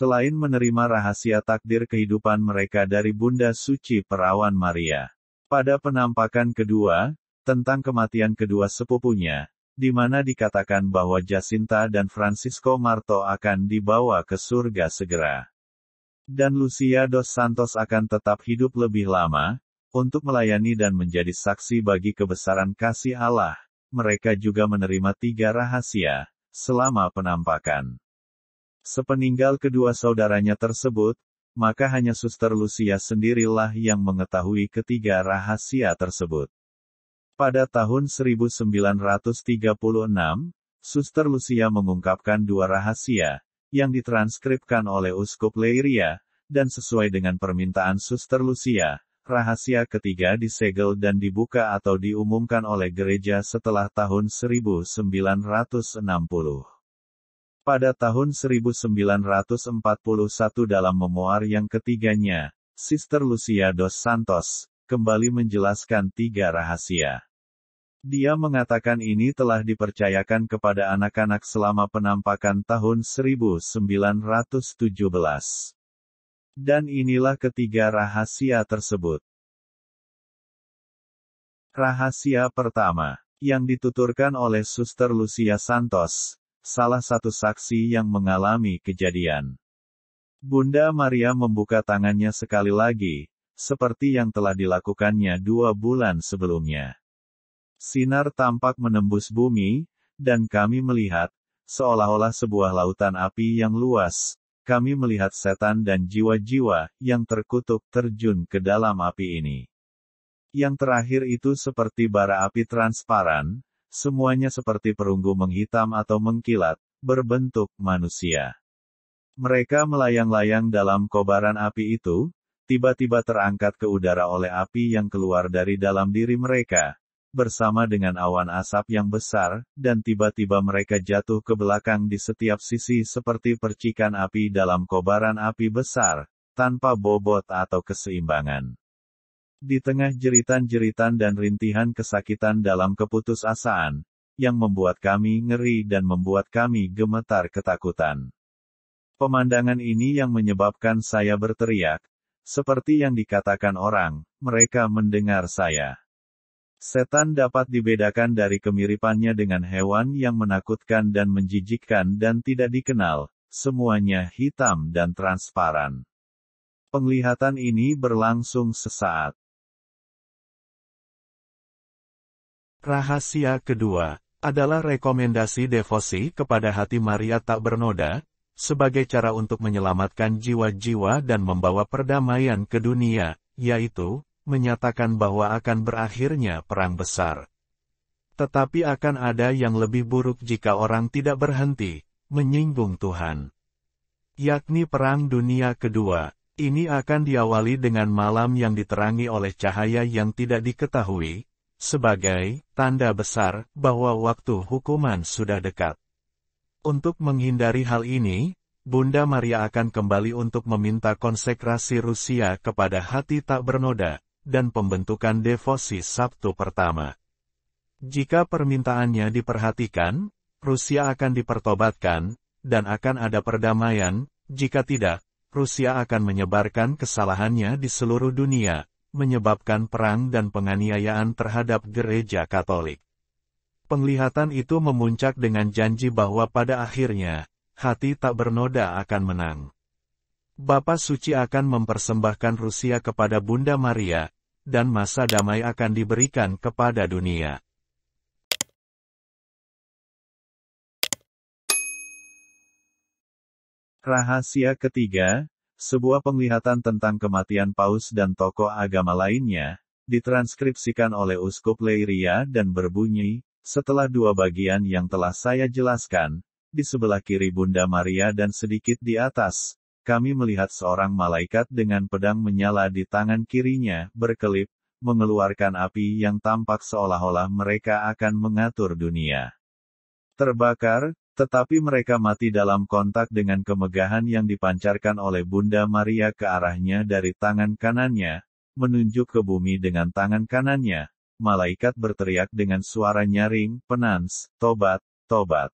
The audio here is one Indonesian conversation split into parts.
selain menerima rahasia takdir kehidupan mereka dari Bunda Suci Perawan Maria. Pada penampakan kedua, tentang kematian kedua sepupunya, di mana dikatakan bahwa Jacinta dan Francisco Marto akan dibawa ke surga segera. Dan Lucia dos Santos akan tetap hidup lebih lama, untuk melayani dan menjadi saksi bagi kebesaran kasih Allah. Mereka juga menerima 3 rahasia, selama penampakan. Sepeninggal kedua saudaranya tersebut, maka hanya Suster Lucia sendirilah yang mengetahui ketiga rahasia tersebut. Pada tahun 1936, Suster Lucia mengungkapkan 2 rahasia, yang ditranskripkan oleh Uskup Leiria, dan sesuai dengan permintaan Suster Lucia, rahasia ketiga disegel dan dibuka atau diumumkan oleh gereja setelah tahun 1960. Pada tahun 1941 dalam memoar yang ketiganya, Sister Lucia dos Santos, kembali menjelaskan 3 rahasia. Dia mengatakan ini telah dipercayakan kepada anak-anak selama penampakan tahun 1917. Dan inilah ketiga rahasia tersebut. Rahasia pertama, yang dituturkan oleh Suster Lucia Santos, salah satu saksi yang mengalami kejadian. Bunda Maria membuka tangannya sekali lagi, seperti yang telah dilakukannya 2 bulan sebelumnya. Sinar tampak menembus bumi, dan kami melihat, seolah-olah sebuah lautan api yang luas. Kami melihat setan dan jiwa-jiwa yang terkutuk terjun ke dalam api ini. Yang terakhir itu seperti bara api transparan, semuanya seperti perunggu menghitam atau mengkilat, berbentuk manusia. Mereka melayang-layang dalam kobaran api itu, tiba-tiba terangkat ke udara oleh api yang keluar dari dalam diri mereka, bersama dengan awan asap yang besar, dan tiba-tiba mereka jatuh ke belakang di setiap sisi seperti percikan api dalam kobaran api besar, tanpa bobot atau keseimbangan. Di tengah jeritan-jeritan dan rintihan kesakitan dalam keputusasaan, yang membuat kami ngeri dan membuat kami gemetar ketakutan. Pemandangan ini yang menyebabkan saya berteriak, seperti yang dikatakan orang, mereka mendengar saya. Setan dapat dibedakan dari kemiripannya dengan hewan yang menakutkan dan menjijikkan dan tidak dikenal, semuanya hitam dan transparan. Penglihatan ini berlangsung sesaat. Rahasia kedua, adalah rekomendasi devosi kepada hati Maria tak bernoda, sebagai cara untuk menyelamatkan jiwa-jiwa dan membawa perdamaian ke dunia, yaitu, menyatakan bahwa akan berakhirnya perang besar. Tetapi akan ada yang lebih buruk jika orang tidak berhenti, menyinggung Tuhan. Yakni Perang Dunia Kedua, ini akan diawali dengan malam yang diterangi oleh cahaya yang tidak diketahui, sebagai tanda besar bahwa waktu hukuman sudah dekat. Untuk menghindari hal ini, Bunda Maria akan kembali untuk meminta konsekrasi Rusia kepada hati tak bernoda, dan pembentukan devosi Sabtu pertama. Jika permintaannya diperhatikan, Rusia akan dipertobatkan, dan akan ada perdamaian. Jika tidak, Rusia akan menyebarkan kesalahannya di seluruh dunia, menyebabkan perang dan penganiayaan terhadap gereja Katolik. Penglihatan itu memuncak dengan janji bahwa pada akhirnya, hati tak bernoda akan menang. Bapa Suci akan mempersembahkan Rusia kepada Bunda Maria, dan masa damai akan diberikan kepada dunia. Rahasia ketiga, sebuah penglihatan tentang kematian Paus dan tokoh agama lainnya, ditranskripsikan oleh Uskup Leiria dan berbunyi, setelah 2 bagian yang telah saya jelaskan, di sebelah kiri Bunda Maria dan sedikit di atas, kami melihat seorang malaikat dengan pedang menyala di tangan kirinya, berkelip, mengeluarkan api yang tampak seolah-olah mereka akan mengatur dunia. Terbakar, tetapi mereka mati dalam kontak dengan kemegahan yang dipancarkan oleh Bunda Maria ke arahnya dari tangan kanannya, menunjuk ke bumi dengan tangan kanannya. Malaikat berteriak dengan suara nyaring, penans, tobat, tobat.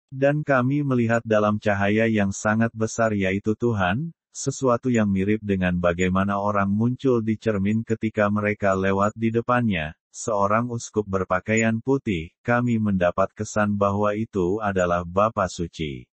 Dan kami melihat dalam cahaya yang sangat besar yaitu Tuhan, sesuatu yang mirip dengan bagaimana orang muncul di cermin ketika mereka lewat di depannya, seorang uskup berpakaian putih. Kami mendapat kesan bahwa itu adalah Bapa Suci.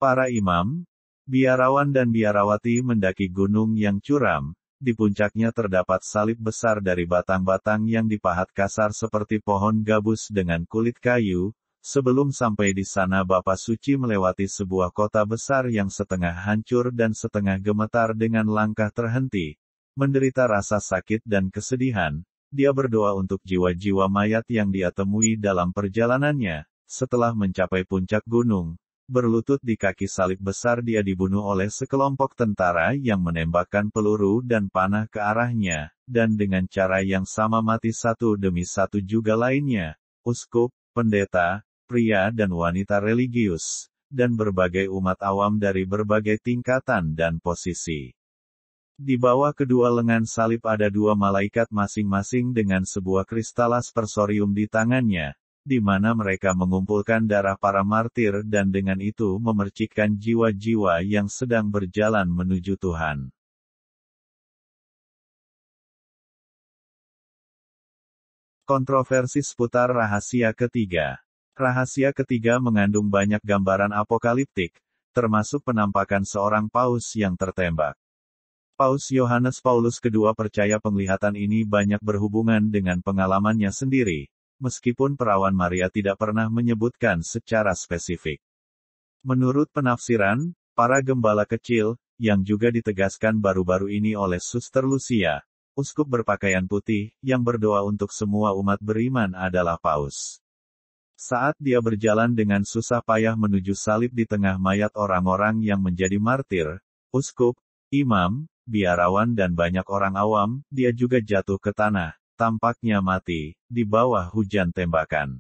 Para imam, biarawan dan biarawati mendaki gunung yang curam. Di puncaknya terdapat salib besar dari batang-batang yang dipahat kasar seperti pohon gabus dengan kulit kayu. Sebelum sampai di sana Bapa Suci melewati sebuah kota besar yang setengah hancur dan setengah gemetar dengan langkah terhenti. Menderita rasa sakit dan kesedihan, dia berdoa untuk jiwa-jiwa mayat yang dia temui dalam perjalanannya. Setelah mencapai puncak gunung, berlutut di kaki salib besar dia dibunuh oleh sekelompok tentara yang menembakkan peluru dan panah ke arahnya, dan dengan cara yang sama mati satu demi satu juga lainnya, uskup, pendeta, pria dan wanita religius, dan berbagai umat awam dari berbagai tingkatan dan posisi. Di bawah kedua lengan salib ada dua malaikat masing-masing dengan sebuah kristal aspersorium di tangannya, di mana mereka mengumpulkan darah para martir dan dengan itu memercikkan jiwa-jiwa yang sedang berjalan menuju Tuhan. Kontroversi seputar rahasia ketiga. Rahasia ketiga mengandung banyak gambaran apokaliptik, termasuk penampakan seorang paus yang tertembak. Paus Yohanes Paulus II percaya penglihatan ini banyak berhubungan dengan pengalamannya sendiri, meskipun perawan Maria tidak pernah menyebutkan secara spesifik. Menurut penafsiran, para gembala kecil, yang juga ditegaskan baru-baru ini oleh Suster Lucia, uskup berpakaian putih, yang berdoa untuk semua umat beriman adalah paus. Saat dia berjalan dengan susah payah menuju salib di tengah mayat orang-orang yang menjadi martir, uskup, imam, biarawan dan banyak orang awam, dia juga jatuh ke tanah, tampaknya mati, di bawah hujan tembakan.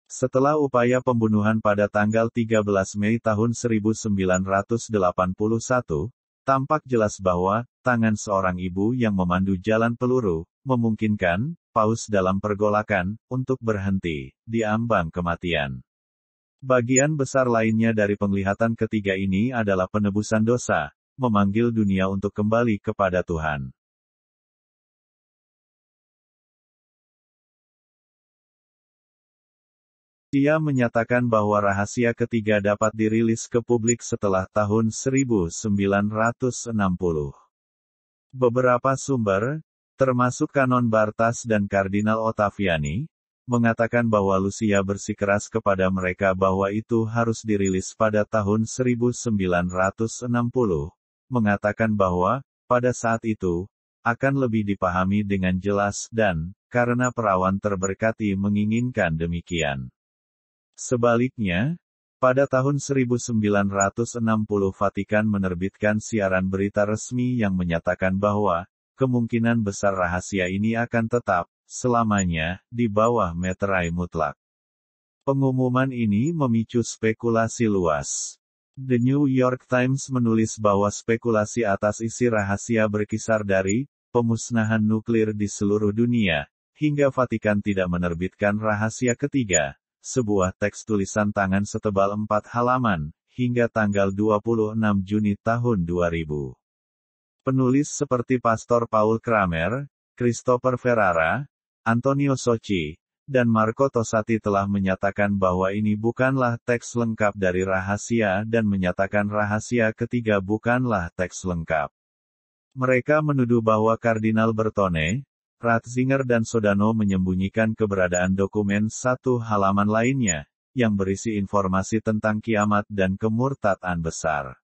Setelah upaya pembunuhan pada tanggal 13 Mei tahun 1981, tampak jelas bahwa, tangan seorang ibu yang memandu jalan peluru, memungkinkan, paus dalam pergolakan, untuk berhenti, di ambang kematian. Bagian besar lainnya dari penglihatan ketiga ini adalah penebusan dosa, memanggil dunia untuk kembali kepada Tuhan. Dia menyatakan bahwa rahasia ketiga dapat dirilis ke publik setelah tahun 1960. Beberapa sumber, termasuk Kanon Bartas dan Kardinal Ottaviani, mengatakan bahwa Lucia bersikeras kepada mereka bahwa itu harus dirilis pada tahun 1960, mengatakan bahwa, pada saat itu, akan lebih dipahami dengan jelas dan, karena perawan terberkati menginginkan demikian. Sebaliknya, pada tahun 1960 Vatikan menerbitkan siaran berita resmi yang menyatakan bahwa, kemungkinan besar rahasia ini akan tetap, selamanya, di bawah meterai mutlak. Pengumuman ini memicu spekulasi luas. The New York Times menulis bahwa spekulasi atas isi rahasia berkisar dari, pemusnahan nuklir di seluruh dunia, hingga Vatikan tidak menerbitkan rahasia ketiga, sebuah teks tulisan tangan setebal 4 halaman, hingga tanggal 26 Juni tahun 2000. Penulis seperti Pastor Paul Kramer, Christopher Ferrara, Antonio Socci, dan Marco Tossati telah menyatakan bahwa ini bukanlah teks lengkap dari rahasia dan menyatakan rahasia ketiga bukanlah teks lengkap. Mereka menuduh bahwa Kardinal Bertone, Ratzinger dan Sodano menyembunyikan keberadaan dokumen satu halaman lainnya, yang berisi informasi tentang kiamat dan kemurtadan besar.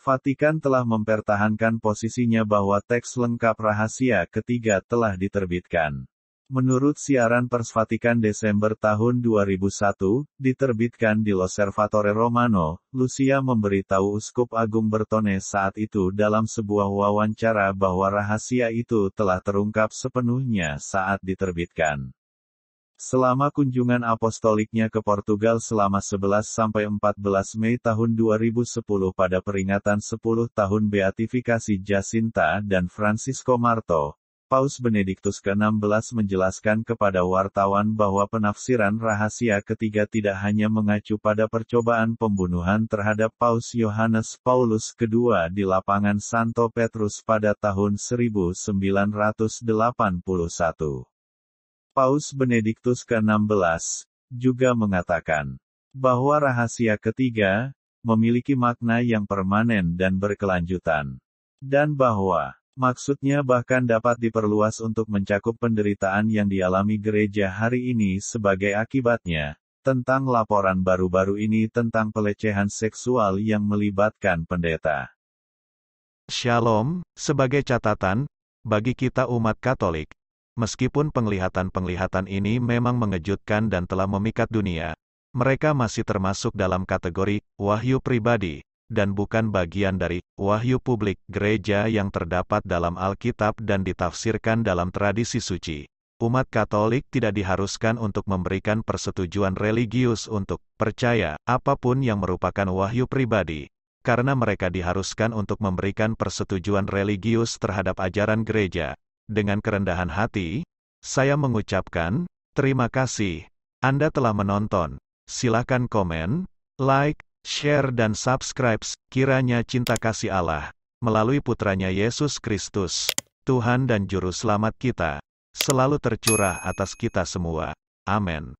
Vatikan telah mempertahankan posisinya bahwa teks lengkap rahasia ketiga telah diterbitkan. Menurut siaran pers Vatikan Desember tahun 2001, diterbitkan di L'Osservatore Romano, Lucia memberitahu Uskup Agung Bertone saat itu dalam sebuah wawancara bahwa rahasia itu telah terungkap sepenuhnya saat diterbitkan. Selama kunjungan apostoliknya ke Portugal selama 11-14 Mei tahun 2010 pada peringatan 10 tahun beatifikasi Jacinta dan Francisco Marto, Paus Benediktus ke-16 menjelaskan kepada wartawan bahwa penafsiran rahasia ketiga tidak hanya mengacu pada percobaan pembunuhan terhadap Paus Yohanes Paulus II di lapangan Santo Petrus pada tahun 1981. Paus Benediktus ke-16 juga mengatakan bahwa rahasia ketiga memiliki makna yang permanen dan berkelanjutan, dan bahwa maksudnya bahkan dapat diperluas untuk mencakup penderitaan yang dialami gereja hari ini sebagai akibatnya, tentang laporan baru-baru ini tentang pelecehan seksual yang melibatkan pendeta. Shalom, sebagai catatan, bagi kita umat Katolik, meskipun penglihatan-penglihatan ini memang mengejutkan dan telah memikat dunia, mereka masih termasuk dalam kategori wahyu pribadi, dan bukan bagian dari wahyu publik gereja yang terdapat dalam Alkitab dan ditafsirkan dalam tradisi suci. Umat Katolik tidak diharuskan untuk memberikan persetujuan religius untuk percaya apapun yang merupakan wahyu pribadi, karena mereka diharuskan untuk memberikan persetujuan religius terhadap ajaran gereja. Dengan kerendahan hati, saya mengucapkan terima kasih. Anda telah menonton. Silakan komen, like, share dan subscribe. Kiranya cinta kasih Allah, melalui putranya Yesus Kristus, Tuhan dan Juru Selamat kita, selalu tercurah atas kita semua. Amin.